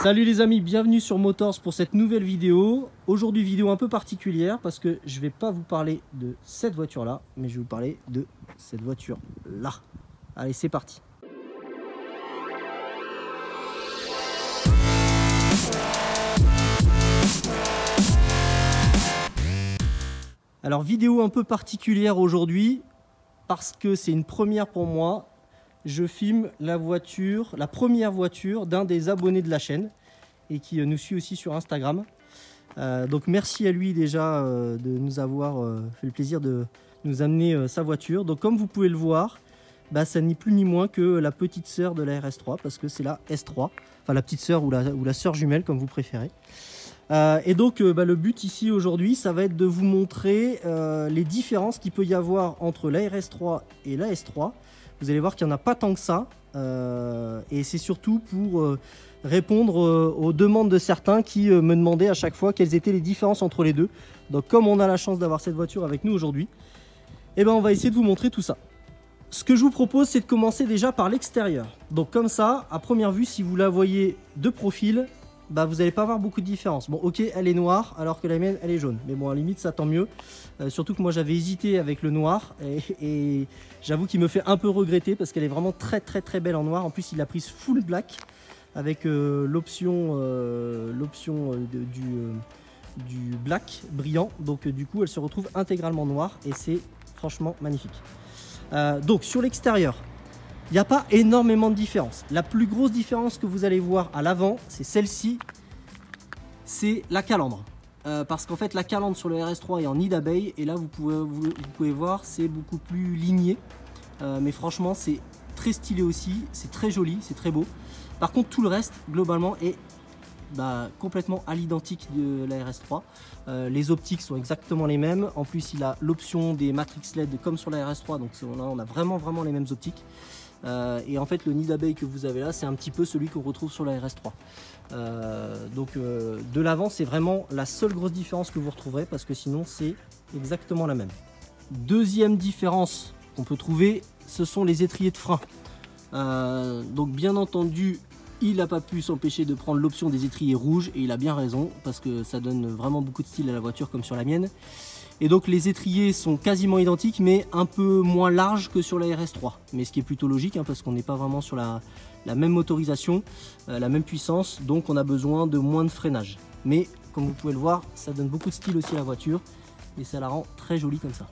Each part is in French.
Salut les amis, bienvenue sur Motors pour cette nouvelle vidéo. Aujourd'hui vidéo un peu particulière parce que je vais pas vous parler de cette voiture là, mais je vais vous parler de cette voiture là. Allez, c'est parti. Alors vidéo un peu particulière aujourd'hui parce que c'est une première pour moi. Je filme la voiture, la première voiture d'un des abonnés de la chaîne et qui nous suit aussi sur Instagram. Donc merci à lui déjà de nous avoir fait le plaisir de nous amener sa voiture. Donc comme vous pouvez le voir, ça n'est plus ni moins que la petite sœur de la RS3 parce que c'est la S3, enfin la petite sœur ou la sœur jumelle comme vous préférez. Et donc le but ici aujourd'hui, ça va être de vous montrer les différences qu'il peut y avoir entre la RS3 et la S3. Vous allez voir qu'il n'y en a pas tant que ça, et c'est surtout pour répondre aux demandes de certains qui me demandaient à chaque fois quelles étaient les différences entre les deux. Donc comme on a la chance d'avoir cette voiture avec nous aujourd'hui, on va essayer de vous montrer tout ça. Ce que je vous propose, c'est de commencer déjà par l'extérieur. Donc comme ça, à première vue, si vous la voyez de profil, vous n'allez pas avoir beaucoup de différence. Bon, ok, elle est noire alors que la mienne, elle est jaune. Mais bon, à la limite, ça tant mieux. Surtout que moi, j'avais hésité avec le noir. Et j'avoue qu'il me fait un peu regretter parce qu'elle est vraiment très belle en noir. En plus, il a prise full black avec l'option du black brillant. Donc du coup, elle se retrouve intégralement noire et c'est franchement magnifique. Donc sur l'extérieur, il n'y a pas énormément de différence. La plus grosse différence que vous allez voir à l'avant, c'est celle-ci, c'est la calandre. Parce qu'en fait, la calandre sur le RS3 est en nid d'abeille. Et là, vous pouvez voir, c'est beaucoup plus ligné. Mais franchement, c'est très stylé aussi. C'est très joli, c'est très beau. Par contre, tout le reste, globalement, est complètement à l'identique de la RS3. Les optiques sont exactement les mêmes. En plus, il a l'option des Matrix LED comme sur la RS3. Donc, on a vraiment les mêmes optiques. Et en fait le nid d'abeille que vous avez là, c'est un petit peu celui qu'on retrouve sur la RS3. De l'avant, c'est vraiment la seule grosse différence que vous retrouverez parce que sinon c'est exactement la même. Deuxième différence qu'on peut trouver, ce sont les étriers de frein. Donc bien entendu, il n'a pas pu s'empêcher de prendre l'option des étriers rouges et il a bien raison parce que ça donne vraiment beaucoup de style à la voiture comme sur la mienne. Et donc les étriers sont quasiment identiques mais un peu moins larges que sur la RS3. Mais ce qui est plutôt logique parce qu'on n'est pas vraiment sur la même motorisation, la même puissance, donc on a besoin de moins de freinage. Mais comme vous pouvez le voir, ça donne beaucoup de style aussi à la voiture et ça la rend très jolie comme ça.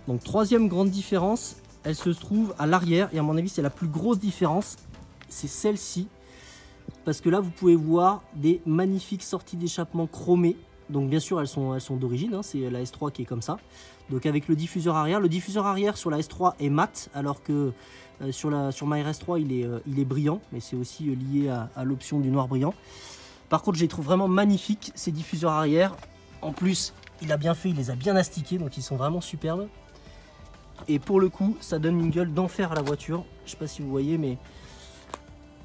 Donc troisième grande différence, elle se trouve à l'arrière et à mon avis c'est la plus grosse différence, c'est celle-ci. Parce que là vous pouvez voir des magnifiques sorties d'échappement chromées. Donc bien sûr elles sont d'origine, c'est la S3 qui est comme ça. Donc avec le diffuseur arrière sur la S3 est mat, alors que sur ma RS3 il est brillant, mais c'est aussi lié à l'option du noir brillant. Par contre je les trouve vraiment magnifiques ces diffuseurs arrière. En plus il a bien fait, il les a bien astiqués, donc ils sont vraiment superbes. Et pour le coup ça donne une gueule d'enfer à la voiture. Je sais pas si vous voyez, mais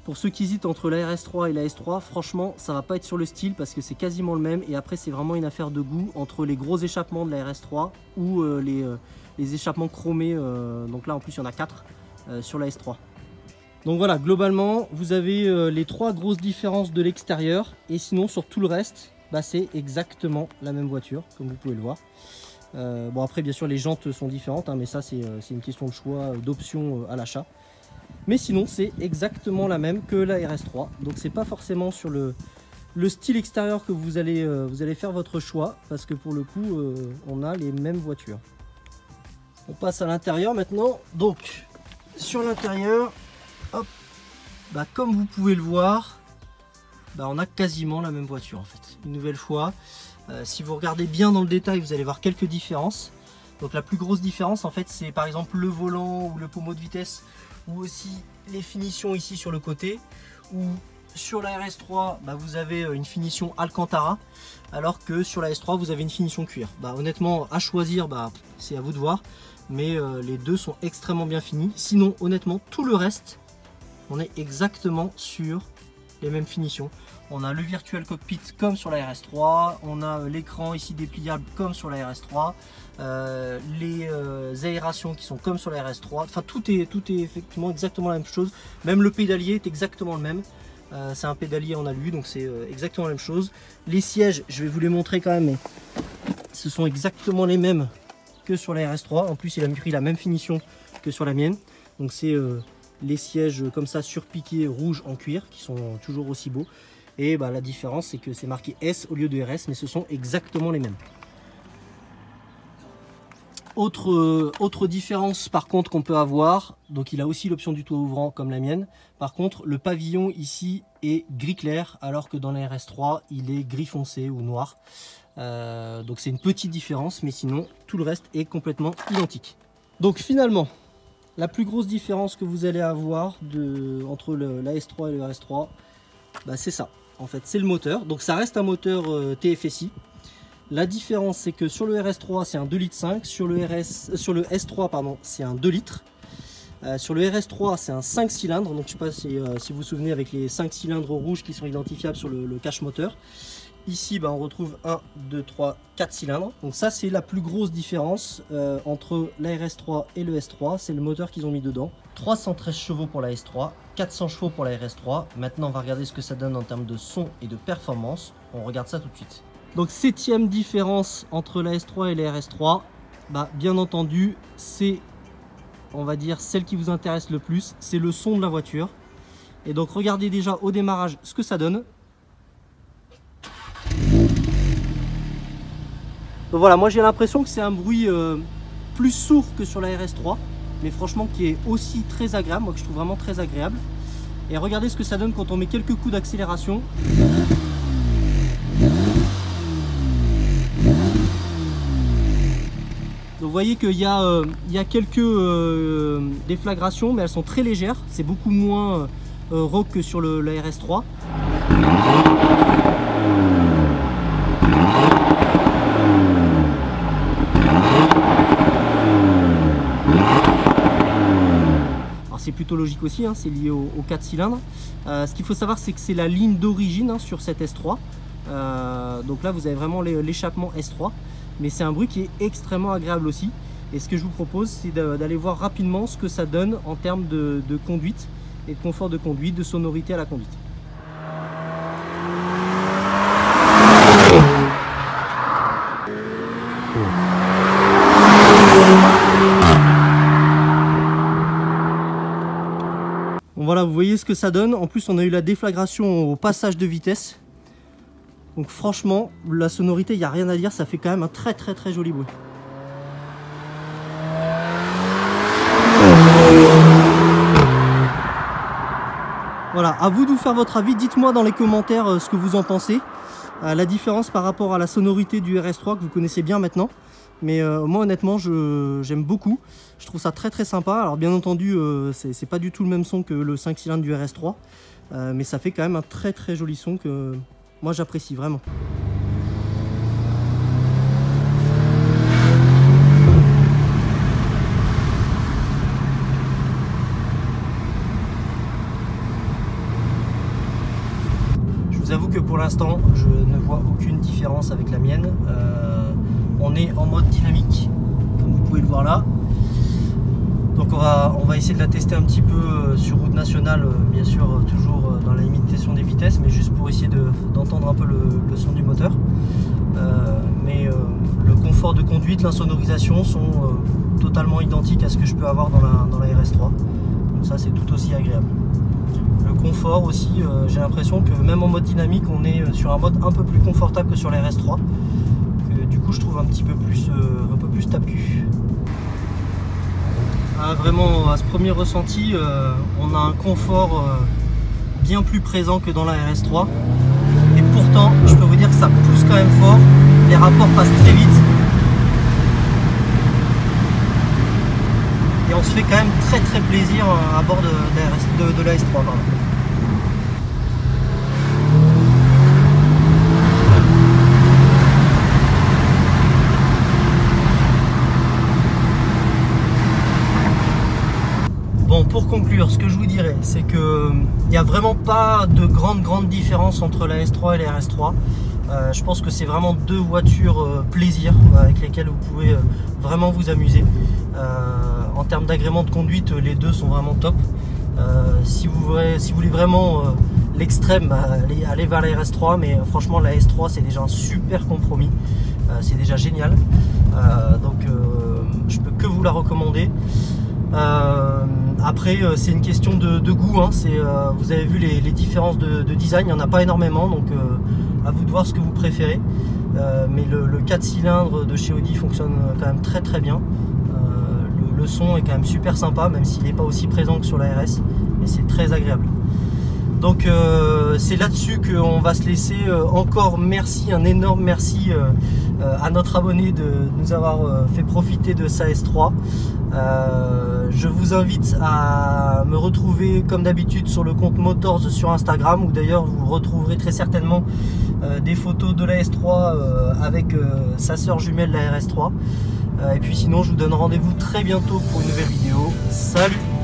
pour ceux qui hésitent entre la RS3 et la S3, franchement, ça va pas être sur le style parce que c'est quasiment le même. Et après, c'est vraiment une affaire de goût entre les gros échappements de la RS3 ou les échappements chromés. Donc là, en plus, il y en a 4 sur la S3. Donc voilà, globalement, vous avez les 3 grosses différences de l'extérieur. Et sinon, sur tout le reste, c'est exactement la même voiture, comme vous pouvez le voir. Bon, après, bien sûr, les jantes sont différentes, mais ça, c'est une question de choix, d'option à l'achat. Mais sinon c'est exactement la même que la RS3, donc c'est pas forcément sur le style extérieur que vous allez faire votre choix, parce que pour le coup on a les mêmes voitures. On passe à l'intérieur maintenant. Donc sur l'intérieur, hop, comme vous pouvez le voir, on a quasiment la même voiture en fait. Une nouvelle fois, si vous regardez bien dans le détail, vous allez voir quelques différences. Donc la plus grosse différence en fait, c'est par exemple le volant ou le pommeau de vitesse, ou aussi les finitions ici sur le côté, ou sur la RS3 vous avez une finition Alcantara, alors que sur la S3 vous avez une finition cuir. Honnêtement à choisir, c'est à vous de voir, mais les deux sont extrêmement bien finis. Sinon honnêtement tout le reste, on est exactement sur les mêmes finitions. On a le virtual cockpit comme sur la RS3, on a l'écran ici dépliable comme sur la RS3, les aérations qui sont comme sur la RS3, enfin tout est effectivement exactement la même chose, même le pédalier est exactement le même. c'est un pédalier en alu, donc c'est exactement la même chose. Les sièges, je vais vous les montrer quand même, mais ce sont exactement les mêmes que sur la RS3. En plus, il a pris la même finition que sur la mienne. Donc c'est les sièges comme ça surpiqués rouge en cuir qui sont toujours aussi beaux. Et bah, la différence, c'est que c'est marqué S au lieu de RS, mais ce sont exactement les mêmes. Autre différence par contre qu'on peut avoir, donc il a aussi l'option du toit ouvrant comme la mienne. Par contre, le pavillon ici est gris clair, alors que dans la RS3, il est gris foncé ou noir. Donc c'est une petite différence, mais sinon tout le reste est complètement identique. Donc finalement, la plus grosse différence que vous allez avoir entre la S3 et le RS3, bah, c'est ça. En fait, c'est le moteur. Donc ça reste un moteur TFSI. La différence, c'est que sur le RS3, c'est un 2,5 litres. Sur le S3, pardon, c'est un 2 litres. Sur le RS3, c'est un 5 cylindres. Donc, je ne sais pas si vous vous souvenez avec les 5 cylindres rouges qui sont identifiables sur le cache moteur. Ici, bah, on retrouve 1, 2, 3, 4 cylindres. Donc ça, c'est la plus grosse différence entre la RS3 et le S3. C'est le moteur qu'ils ont mis dedans. 313 chevaux pour la S3, 400 chevaux pour la RS3. Maintenant, on va regarder ce que ça donne en termes de son et de performance. On regarde ça tout de suite. Donc 7e différence entre la S3 et la RS3, bah, bien entendu, c'est, on va dire, celle qui vous intéresse le plus, c'est le son de la voiture. Et donc regardez déjà au démarrage ce que ça donne. Donc voilà, moi j'ai l'impression que c'est un bruit plus sourd que sur la RS3, mais franchement qui est aussi très agréable, moi que je trouve vraiment très agréable. Et regardez ce que ça donne quand on met quelques coups d'accélération. Donc vous voyez qu'il y a quelques déflagrations, mais elles sont très légères. C'est beaucoup moins rock que sur la RS3. Alors c'est plutôt logique aussi, hein, c'est lié aux 4 cylindres. Ce qu'il faut savoir, c'est que c'est la ligne d'origine hein, sur cette S3. Donc là, vous avez vraiment l'échappement S3. Mais c'est un bruit qui est extrêmement agréable aussi. Et ce que je vous propose, c'est d'aller voir rapidement ce que ça donne en termes de conduite et de confort de conduite, de sonorité à la conduite. Bon, voilà, vous voyez ce que ça donne. En plus, on a eu la déflagration au passage de vitesse. Donc franchement, la sonorité, il n'y a rien à dire, ça fait quand même un très joli bruit. Voilà, à vous de vous faire votre avis, dites-moi dans les commentaires ce que vous en pensez. La différence par rapport à la sonorité du RS3 que vous connaissez bien maintenant. Mais moi honnêtement, j'aime beaucoup. Je trouve ça très sympa. Alors bien entendu, c'est pas du tout le même son que le 5 cylindres du RS3. Mais ça fait quand même un très joli son que... moi j'apprécie vraiment. Je vous avoue que pour l'instant je ne vois aucune différence avec la mienne. On est en mode dynamique comme vous pouvez le voir là. Donc on va essayer de la tester un petit peu sur route nationale, bien sûr toujours dans la limitation des vitesses, mais juste pour essayer d'entendre un peu le son du moteur. Mais le confort de conduite, l'insonorisation sont totalement identiques à ce que je peux avoir dans la RS3. Donc ça c'est tout aussi agréable. Le confort aussi, j'ai l'impression que même en mode dynamique, on est sur un mode un peu plus confortable que sur la RS3. Du coup je trouve un peu plus tape-cul. Vraiment à ce premier ressenti, on a un confort bien plus présent que dans la RS3. Et pourtant, je peux vous dire que ça pousse quand même fort. Les rapports passent très vite. Et on se fait quand même très plaisir à bord de la S3. Pardon. Bon, pour conclure, ce que je vous dirais, c'est que il n'y a vraiment pas de grande différence entre la S3 et la RS3. Je pense que c'est vraiment deux voitures plaisir avec lesquelles vous pouvez vraiment vous amuser. En termes d'agrément de conduite, les deux sont vraiment top. Si vous voulez vraiment l'extrême, aller vers la RS3, mais franchement la S3 c'est déjà un super compromis, c'est déjà génial, donc je peux que vous la recommander. Après c'est une question de goût, hein. Vous avez vu les différences de design, il n'y en a pas énormément, donc à vous de voir ce que vous préférez, mais le 4 cylindres de chez Audi fonctionne quand même très très bien. Le son est quand même super sympa, même s'il n'est pas aussi présent que sur la RS, mais c'est très agréable. Donc c'est là-dessus qu'on va se laisser. Encore merci, un énorme merci à notre abonné de nous avoir fait profiter de sa S3. Je vous invite à me retrouver comme d'habitude sur le compte Motors sur Instagram, où d'ailleurs vous retrouverez très certainement des photos de la S3 avec sa sœur jumelle la RS3. Et puis sinon je vous donne rendez-vous très bientôt pour une nouvelle vidéo. Salut!